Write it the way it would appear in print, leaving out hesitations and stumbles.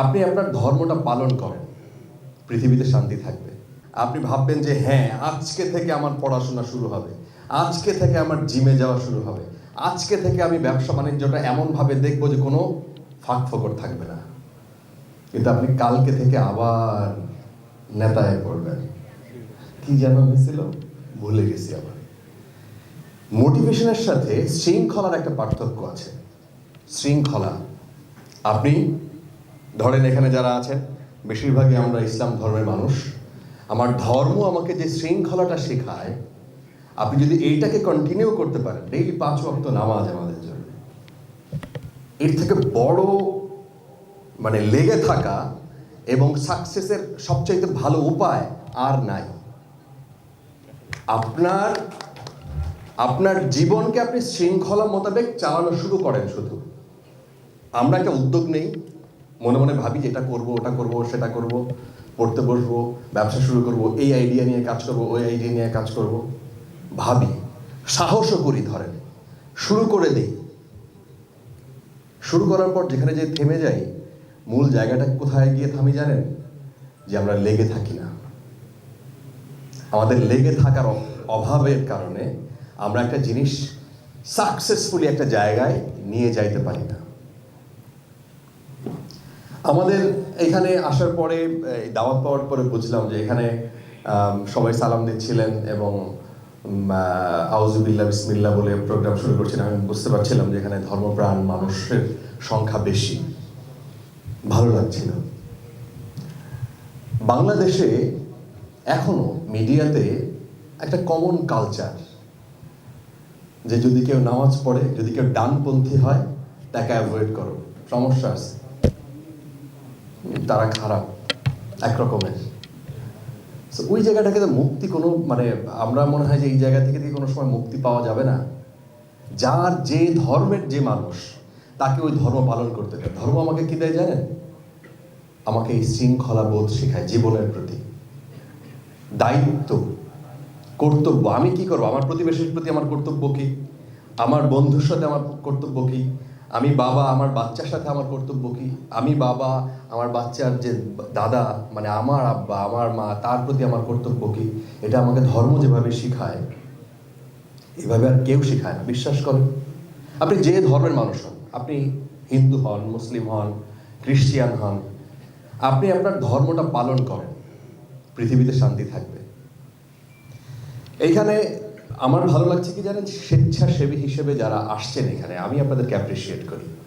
আপনি আপনার ধর্মটা পালন করেন, পৃথিবীতে শান্তি থাকবে। আপনি ভাববেন যে হ্যাঁ, আজকে থেকে আমার পড়াশোনা শুরু হবে, আজকে থেকে আমার জিমে যাওয়া শুরু হবে, আজকে থেকে আমি ব্যবসা বাণিজ্যটা এমনভাবে দেখবো যে কোনো ফাঁক ফোকর থাকবে না। কিন্তু আপনি কালকে থেকে আবার নেতায় পড়বেন। কি যেন হয়েছিল ভুলে গেছি আবার। মোটিভেশনের সাথে শৃঙ্খলার একটা পার্থক্য আছে। শৃঙ্খলা, আপনি ধরেন এখানে যারা আছেন বেশিরভাগই আমরা ইসলাম ধর্মের মানুষ। আমার ধর্ম আমাকে যে শৃঙ্খলাটা শেখায়, আপনি যদি এইটাকে কন্টিনিউ করতে পারেন, ডেইলি 5 ওয়াক্ত নামাজ আমাদের জন্য, এর থেকে বড় লেগে থাকা এবং সাকসেসের সবচাইতে ভালো উপায় আর নাই। আপনার জীবনকে আপনি শৃঙ্খলা মোতাবেক চালানো শুরু করেন। শুধু আমরা একটা উদ্যোগ নেই, মনে মনে ভাবি যে এটা করবো, ওটা করবো, সেটা করবো, পড়তে বসবো, ব্যবসা শুরু করবো, এই আইডিয়া নিয়ে কাজ করবো, ওই আইডিয়া নিয়ে কাজ করবো, ভাবি, সাহসও করি, ধরেন শুরু করে দিই। শুরু করার পর যেখানে যে থেমে যাই, মূল জায়গাটা কোথায় গিয়ে থামি জানেন? যে আমরা লেগে থাকি না। আমাদের লেগে থাকার অভাবের কারণে আমরা একটা জিনিস সাকসেসফুলি একটা জায়গায় নিয়ে যাইতে পারি না। আমাদের এখানে আসার পরে, দাওয়াত পাওয়ার পরে বুঝলাম যে এখানে সবাই সালাম দিচ্ছিলেন এবং আউযুবিল্লাহ বিসমিল্লাহ বলে প্রোগ্রাম শুরু করছিলেন। আমি বুঝতে পারছিলাম যে এখানে ধর্মপ্রাণ মানুষের সংখ্যা বেশি, ভালো লাগছিল। বাংলাদেশে এখনো মিডিয়াতে একটা কমন কালচার, যে যদি কেউ নামাজ পড়ে, যদি কেউ ডানপন্থী হয়, তাকে অ্যাভয়েড করো, সমস্যা আছে, তারা খারাপ একরকমের। ওই জায়গাটাকে তো মুক্তি কোনো আমরা মনে হয় যে এই জায়গা থেকে কোনো সময় মুক্তি পাওয়া যাবে না। যার যে ধর্মের যে মানুষ, তাকে ওই ধর্ম পালন করতে দেয়। ধর্ম আমাকে কি দেয় জানেন? আমাকে এই শৃঙ্খলা বোধ শেখায়, জীবনের প্রতি দায়িত্ব, কর্তব্য। আমি কি করবো? আমার প্রতিবেশীর প্রতি আমার কর্তব্য কি? আমার বন্ধুর সাথে আমার কর্তব্য কি? আমি বাবা, আমার বাচ্চার সাথে আমার কর্তব্য কি? আমি বাবা, আমার বাচ্চার যে দাদা, আমার আব্বা, আমার মা, তার প্রতি আমার কর্তব্য কি? এটা আমাকে ধর্ম যেভাবে শিখায়, এভাবে আর কেউ শেখায় না। বিশ্বাস করেন, আপনি যে ধর্মের মানুষ হন, আপনি হিন্দু হন, মুসলিম হন, খ্রিস্টিয়ান হন, আপনি আপনার ধর্মটা পালন করেন, পৃথিবীতে শান্তি থাকবে। এইখানে আমার ভালো লাগছে কি জানেন? স্বেচ্ছাসেবী হিসেবে যারা আসছেন এখানে, আমি আপনাদেরকে অ্যাপ্রিসিয়েট করি।